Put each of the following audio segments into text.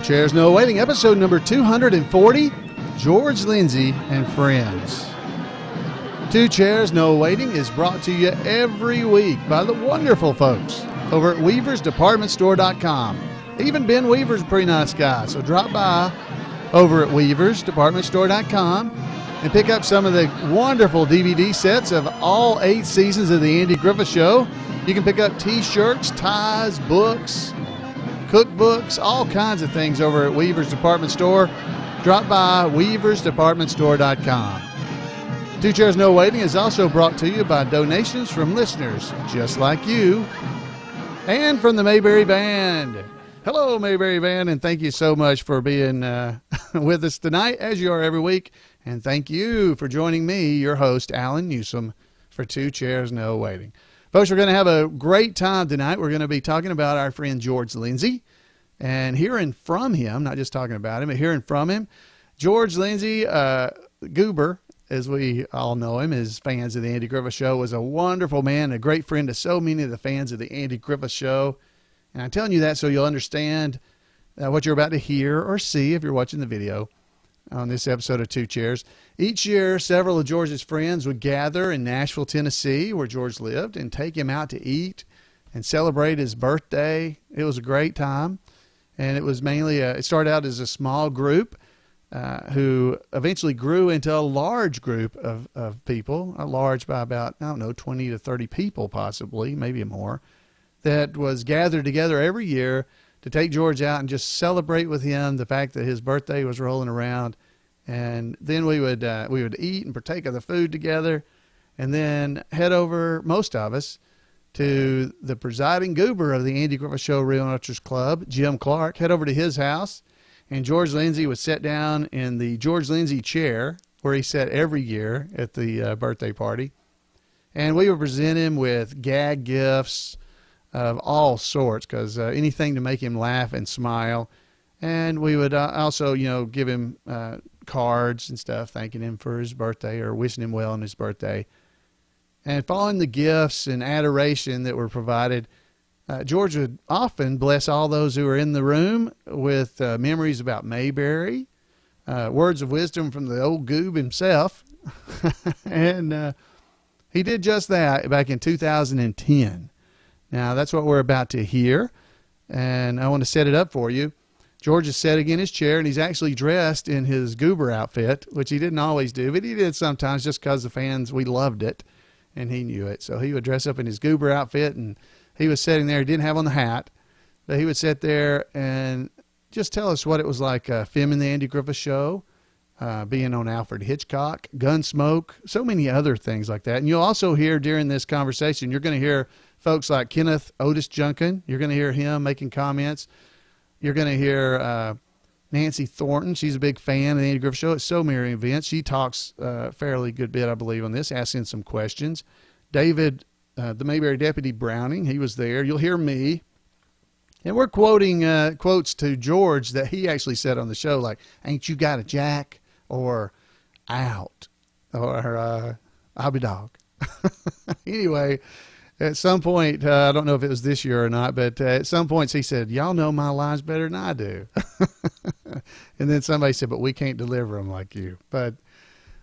Chairs No Waiting, episode number 240, George Lindsey and Friends. Two Chairs No Waiting is brought to you every week by the wonderful folks over at weaversdepartmentstore.com. Even Ben Weaver's a pretty nice guy, so drop by over at weaversdepartmentstore.com and pick up some of the wonderful DVD sets of all 8 seasons of the Andy Griffith Show. You can pick up t-shirts, ties, books, cookbooks, all kinds of things over at Weaver's Department Store. Drop by weaversdepartmentstore.com. Two Chairs No Waiting is also brought to you by donations from listeners just like you and from the Mayberry Band. Hello, Mayberry Band, and thank you so much for being with us tonight, as you are every week. And thank you for joining me, your host, Alan Newsom, for Two Chairs No Waiting. Folks, we're going to have a great time tonight. We're going to be talking about our friend George Lindsey and hearing from him, not just talking about him, but hearing from him. George Lindsey, Goober, as we all know him as fans of the Andy Griffith Show, was a wonderful man, a great friend to so many of the fans of the Andy Griffith Show. And I'm telling you that so you'll understand what you're about to hear or see if you're watching the video on this episode of Two Chairs. Each year, several of George's friends would gather in Nashville, Tennessee, where George lived, and take him out to eat and celebrate his birthday. It was a great time, and it was mainly, it started out as a small group who eventually grew into a large group of people, a large by about, 20 to 30 people possibly, maybe more, that was gathered together every year to take George out and just celebrate with him the fact that his birthday was rolling around. And then we would eat and partake of the food together, and then head over, most of us, to the presiding Goober of the Andy Griffith Show Realtors Club, Jim Clark. Head over to his house, and George Lindsey would sit down in the George Lindsey chair where he sat every year at the birthday party. And we would present him with gag gifts of all sorts, because anything to make him laugh and smile. And we would also, give him cards and stuff, thanking him for his birthday or wishing him well on his birthday. And following the gifts and adoration that were provided, George would often bless all those who were in the room with memories about Mayberry, words of wisdom from the old Goob himself. And he did just that back in 2010. Now, that's what we're about to hear, and I want to set it up for you. George is sitting in his chair, and he's actually dressed in his Goober outfit, which he didn't always do, but he did sometimes just because the fans, we loved it, and he knew it. So he would dress up in his Goober outfit, and he was sitting there. He didn't have on the hat, but he would sit there and just tell us what it was like filming the Andy Griffith Show, being on Alfred Hitchcock, Gunsmoke, so many other things like that. And you'll also hear during this conversation, you're going to hear folks like Kenneth Otis Junkin. You're going to hear him making comments. You're going to hear Nancy Thornton. She's a big fan of the Andy Griffith Show at so many events. She talks a fairly good bit, I believe, on this, asking some questions. David, the Mayberry Deputy Browning, he was there. You'll hear me. And we're quoting quotes to George that he actually said on the show, like, "Ain't you got a jack?" or "out," or "I'll be dog." Anyway, at some point, I don't know if it was this year or not, but at some points he said, "Y'all know my lines better than I do." And then somebody said, "But we can't deliver them like you." But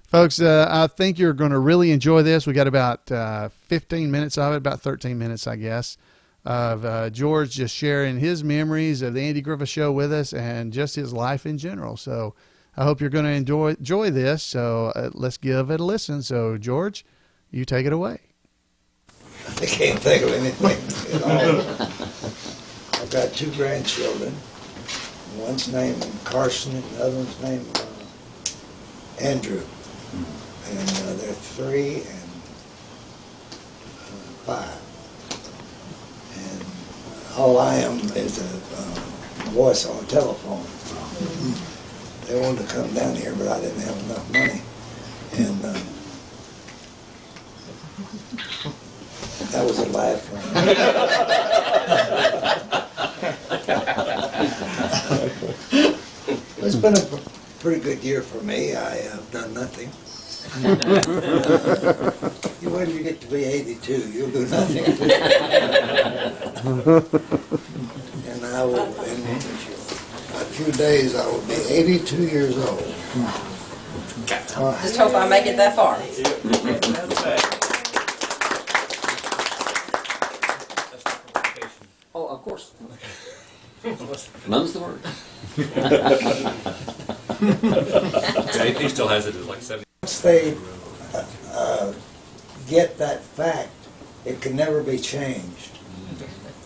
folks, I think you're going to really enjoy this. We got about 15 minutes of it, about 13 minutes, I guess, of George just sharing his memories of the Andy Griffith Show with us and just his life in general. So I hope you're going to enjoy this. So let's give it a listen. So George, you take it away. I can't think of anything at all. I've got 2 grandchildren. One's named Carson and the other one's named Andrew. And they're 3 and 5. And all I am is a voice on a telephone. They wanted to come down here, but I didn't have enough money. And that was a laugh. It's been a pretty good year for me. I have done nothing. When you get to be 82, you'll do nothing. And I will. And a few days I will be 82 years old. Just hope I make it that far. Oh, of course. Mum's the word. Yeah, he still has it as like 70. Once they get that fact, it can never be changed.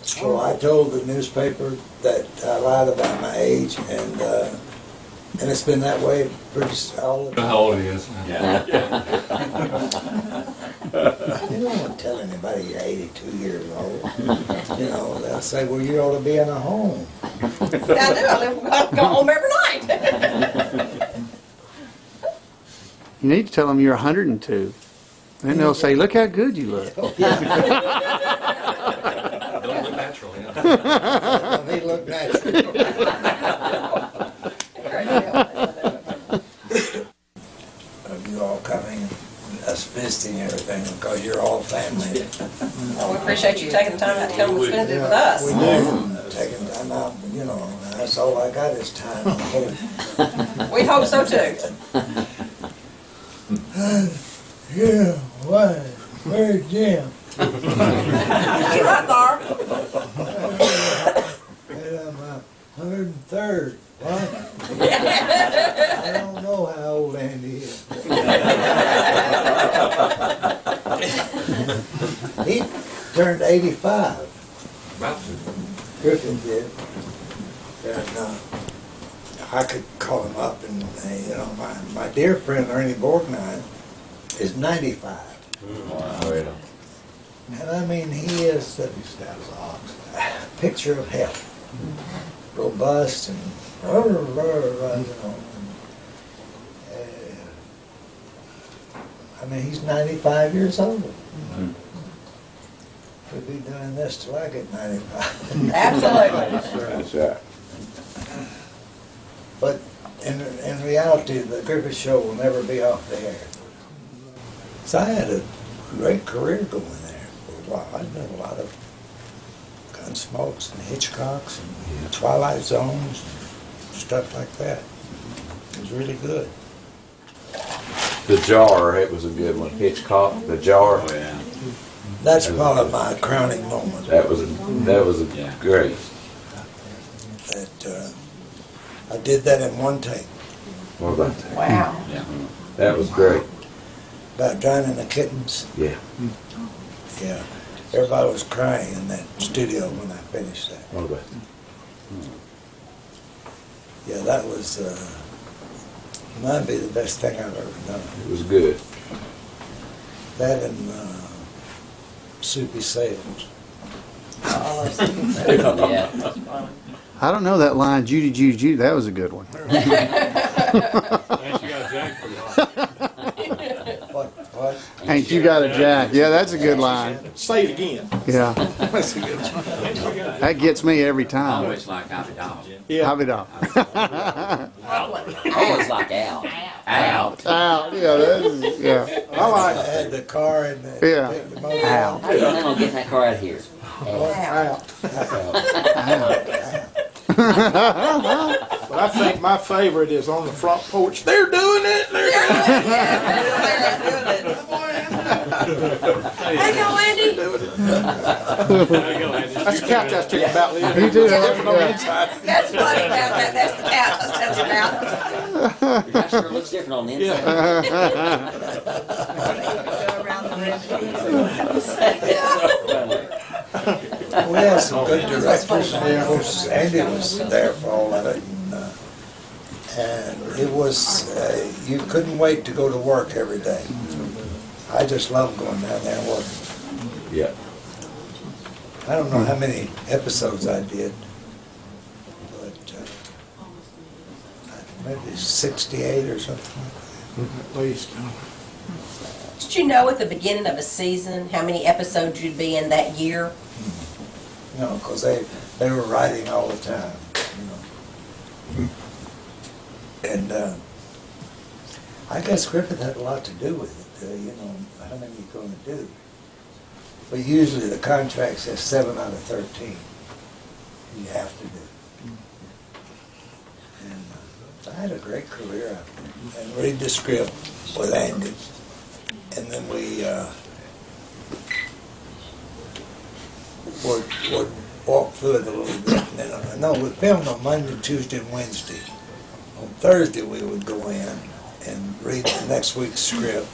So I told the newspaper that I lied about my age, and it's been that way pretty all the time. How old he is. Yeah. You don't want to tell anybody you're 82 years old. You know, they'll say, well, you ought to be in a home. I do. I go home every night. You need to tell them you're 102. Then they'll say, look how good you look. Don't look natural, yeah. They look natural. You all coming, us visiting everything, because you're all family. Well, we appreciate you taking the time out to come and spend it with us. We do. Taking time out, you know, that's all I got is time. We hope so too. Yeah, what? Where's Jim? You're right, Barb. I'm 103rd. What? I don't know how old Andy is. He turned 85. Griffin did. And I could call him up and, you know, my dear friend Ernie Borgnine is 95. Wow. And I mean, he is a picture of health. Robust and, you know. I mean, he's 95 years old. Could be doing this till I get 95. Absolutely. That's right. But in reality, the Griffith Show will never be off the air. So I had a great career going there for a while. I did a lot of Gunsmokes and Hitchcocks and Twilight Zones and stuff like that. It was really good. The Jar, it was a good one. Hitchcock, The Jar. Oh, yeah. That's probably my crowning moment. That was Yeah. great. That I did that in one take. What about that? Wow. Yeah. That was great. About drowning the kittens. Yeah. Yeah. Everybody was crying in that studio when I finished that. What about Yeah, that was might be the best thing I've ever done. It was good. That and Soupy Sales. Yeah. I don't know that line, Judy, Judy, Judy. That was a good one. What? Ain't you got a jack? Yeah, that's a good line. Say it again. Yeah, That's a good one. that gets me every I time. always like Happy Dog. Yeah. How'd it all? I always like Out. Out. Out. Yeah, that is, yeah. I like I had the car and the, Yeah. the motor. Out. How do you plan on getting that car out of here? out. But I think my favorite is on the front porch. They're doing it. They're Hey, go, Andy. doing it. That's the couch I was talking about. Lynn. You do that, Living on the yeah. inside. That's funny about that. That's the couch I was telling you about. Your house sure looks different on the inside. We had some good directors, and of course Andy was there for all of it. And it was, you couldn't wait to go to work every day. I just loved going down there and working. Yeah. I don't know how many episodes I did, but maybe 68 or something like that. At least. Did you know at the beginning of a season how many episodes you'd be in that year? You know, because they were writing all the time, you know. And I guess Griffith had a lot to do with it, you know, how many you're going to do. But usually the contract says 7 out of 13 you have to do. I had a great career and read the script with Andy. And then we would walk through it a little bit. And then, no, we filmed on Monday, Tuesday, and Wednesday. On Thursday, we would go in and read the next week's script.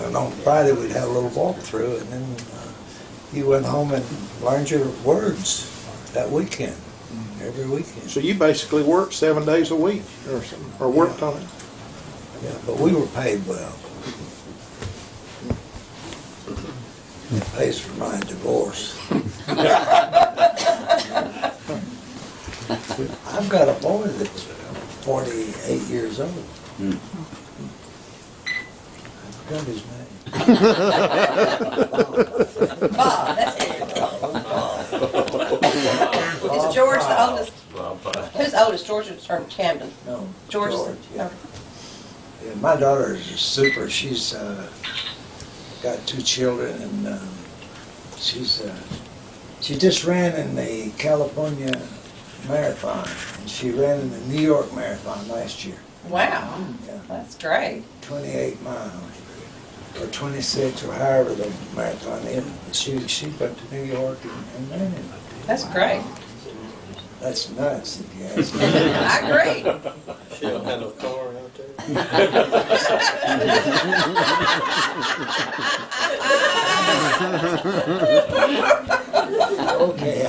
And on Friday, we'd have a little walkthrough, and then you went home and learned your words that weekend, every weekend. So you basically worked 7 days a week or something, or worked on it? Yeah, but we were paid well. It pays for my divorce. I've got a boy that's 48 years old. I forgot his name. Bob, that's it. Is George the oldest? Who's oldest? George or Camden? No, George. yeah. Yeah, my daughter is super. She's got 2 children, and she just ran in the California Marathon, and she ran in the New York Marathon last year. Wow, Yeah, that's great. 28 miles or 26 or however the marathon is. She went to New York and ran it. That's great. That's nuts, if you ask me. I agree. She don't have no car out there. Okay,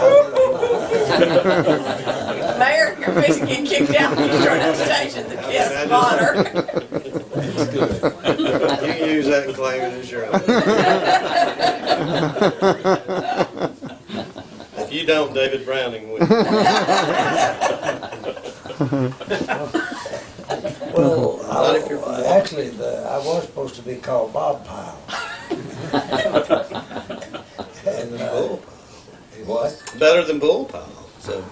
Mayor, you're fixing to get kicked out when you start at the station, the guest of honor. You can use that and claim it as your own. If you don't, David Browning will. well, Not if you're from Boston. actually, I was supposed to be called Bob Pyle. And Bull. what? Better than bull pile. So.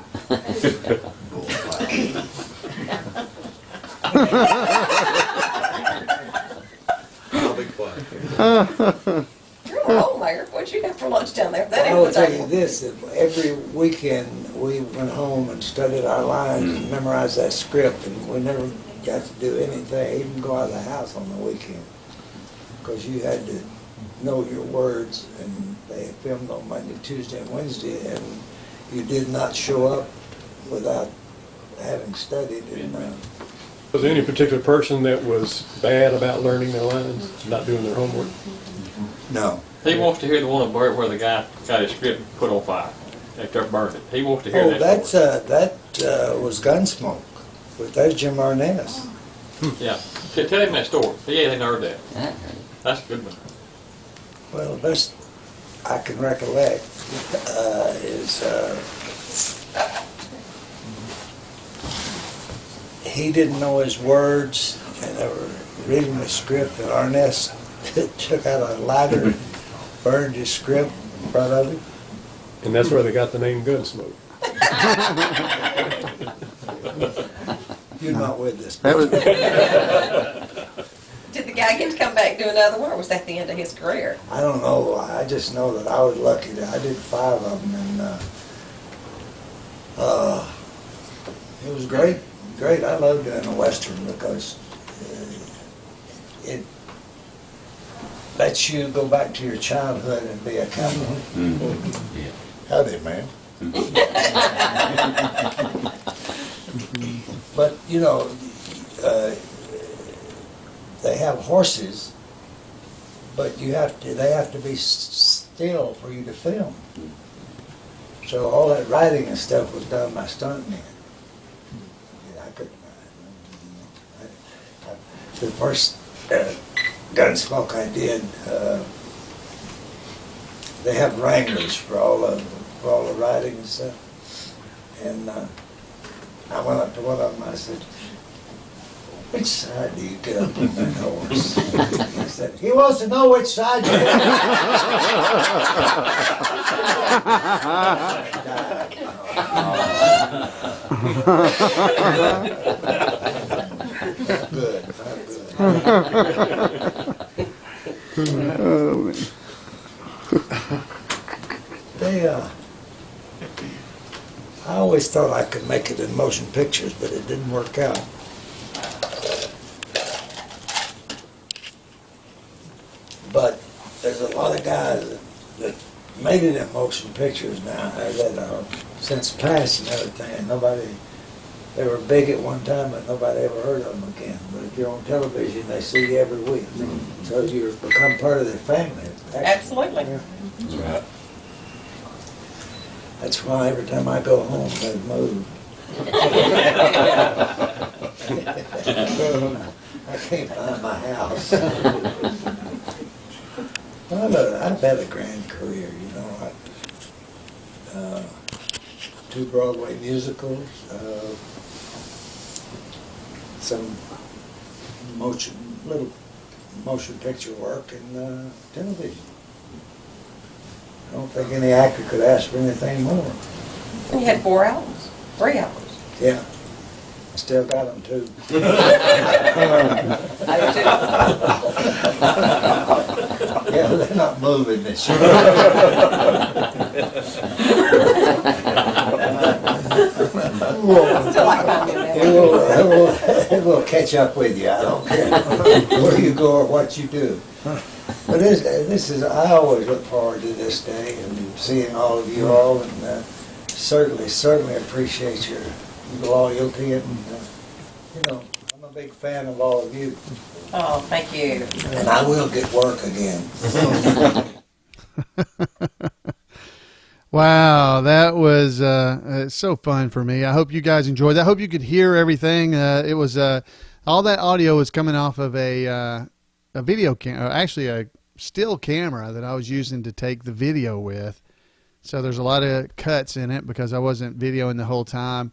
I'll be quiet. You're an old mayor. What'd you have for lunch down there? That I will ain't tell you potato. this, that every weekend we went home and studied our lines and memorized that script, and we never got to do anything, even go out of the house on the weekend. Because you had to know your words, and they filmed on Monday, Tuesday, and Wednesday, and you did not show up without having studied. And, Was there any particular person that was bad about learning their lines, not doing their homework? no. He wants to hear the one where the guy got his script put on fire after it burned it. He wants to hear Oh, that story. that was Gunsmoke. But that's Jim Arnaz. Yeah. Tell him that story. He ain't heard that. That's a good one. Well, the best I can recollect is he didn't know his words, and they were reading the script, and Arnaz took out a lighter and burned his script in front of him. And that's where they got the name Gunsmoke. You're not with this. That was, Did the guy get to come back and do another one, or was that the end of his career? I don't know. I just know that I was lucky that I did 5 of them, and it was great. Great. I love doing a Western because it lets you go back to your childhood and be a cowboy. Howdy, man. But, you know, they have horses, but they have to be still for you to film. So all that riding and stuff was done by stuntmen. Yeah, I couldn't ride. The first Gunsmoke I did, they have wranglers for all the riding and stuff. And I went up to one of them, I said, "Which side do you get up on that horse?" He said, "He wants to know which side you get." Good, good. I always thought I could make it in motion pictures, but it didn't work out. lot of guys that made it in motion pictures now that are since passed and everything, and nobody, they were big at one time, but nobody ever heard of them again. But if you're on television, they see you every week. So you become part of their family. Absolutely. Yeah. That's why every time I go home, they move. I can't find my house. I've had a grand career, you know. 2 Broadway musicals, some little motion picture work, and television. I don't think any actor could ask for anything more. And you had 4 albums, 3 albums. Yeah. I still got them too. Yeah, they're not moving this year. Still like my new album. It will catch up with you. I don't care where you go or what you do. But this is, I always look forward to this day and seeing all of you all, and certainly appreciate your loyalty, and you know, I'm a big fan of all of you. Oh, thank you. And I will get work again. Wow, that was so fun for me. I hope you guys enjoyed that. I hope you could hear everything. It was all that audio was coming off of a video camera, actually a still camera that I was using to take the video with. So there's a lot of cuts in it because I wasn't videoing the whole time.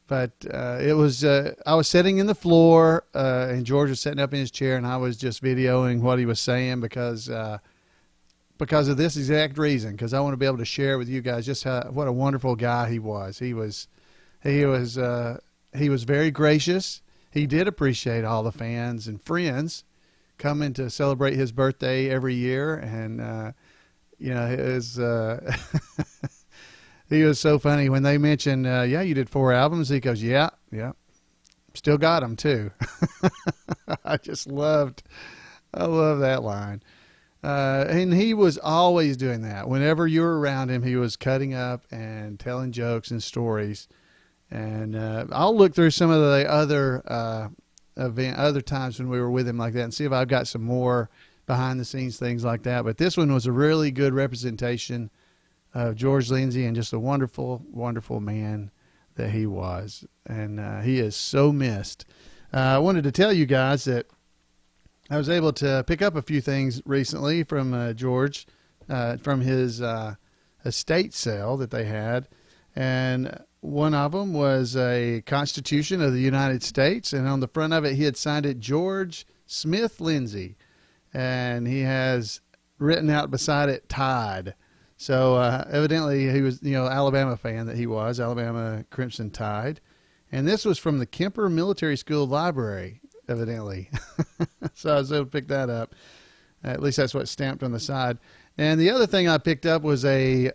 But it was I was sitting in the floor, and George was sitting up in his chair, and I was just videoing what he was saying because of this exact reason, because I want to be able to share with you guys just what a wonderful guy he was. He was very gracious. He did appreciate all the fans and friends coming to celebrate his birthday every year, and you know, it was he was so funny when they mentioned, yeah, you did 4 albums. He goes, yeah, still got them too. I love that line. And he was always doing that. Whenever you were around him, he was cutting up and telling jokes and stories. And I'll look through some of the other times when we were with him like that and see if I've got some more behind the scenes things like that. But this one was a really good representation of George Lindsey and just a wonderful, wonderful man that he was. And he is so missed. I wanted to tell you guys that I was able to pick up a few things recently from George, from his estate sale that they had. And one of them was a Constitution of the United States. And on the front of it, he had signed it George Smith Lindsey. And he has written out beside it Tide. So evidently he was, Alabama fan that he was, Alabama Crimson Tide. And this was from the Kemper Military School Library, evidently. So I was able to pick that up. At least that's what's stamped on the side. And the other thing I picked up was a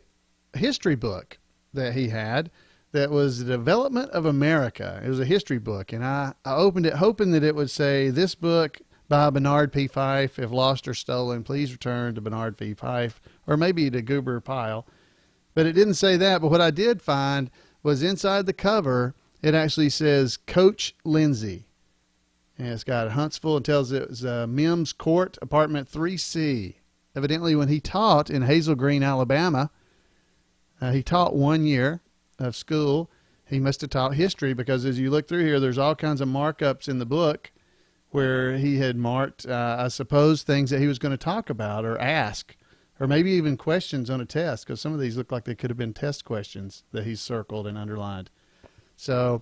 history book that he had that was The Development of America. It was a history book. And I opened it hoping that it would say, this book by Bernard P. Fife, if lost or stolen, please return to Bernard P. Fife, or maybe to Goober Pile. But it didn't say that. But what I did find was inside the cover, it actually says Coach Lindsey. And it's got Huntsville and tells it was Mims Court, apartment 3C. Evidently, when he taught in Hazel Green, Alabama, he taught 1 year of school. He must have taught history because as you look through here, there's all kinds of markups in the book where he had marked, I suppose, things that he was going to talk about or ask, or maybe even questions on a test, because some of these look like they could have been test questions that he circled and underlined. So,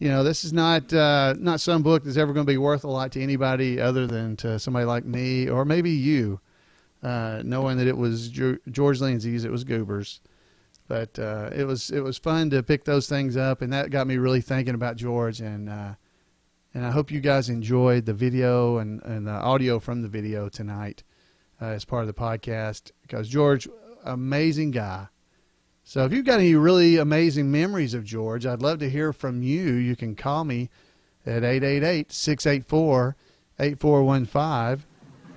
this is not some book that's ever going to be worth a lot to anybody other than to somebody like me or maybe you, knowing that it was George Lindsey's, it was Goober's. But it was fun to pick those things up, and that got me really thinking about George. And I hope you guys enjoyed the video and the audio from the video tonight as part of the podcast, because George, amazing guy. So if you've got any really amazing memories of George, I'd love to hear from you. You can call me at 888-684-8415.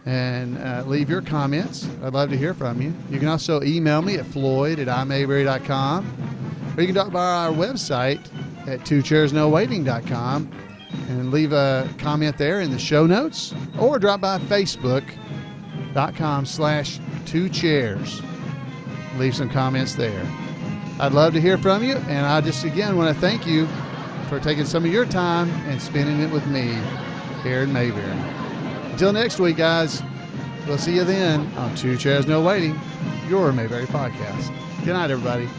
and leave your comments. I'd love to hear from you. You can also email me at floyd@imayberry.com, or you can drop by our website at twochairsnowaiting.com and leave a comment there in the show notes, or drop by facebook.com/2chairs. Leave some comments there. I'd love to hear from you, and I just again want to thank you for taking some of your time and spending it with me here in Mayberry. Until next week, guys, we'll see you then on Two Chairs No Waiting, your Mayberry podcast. Good night, everybody.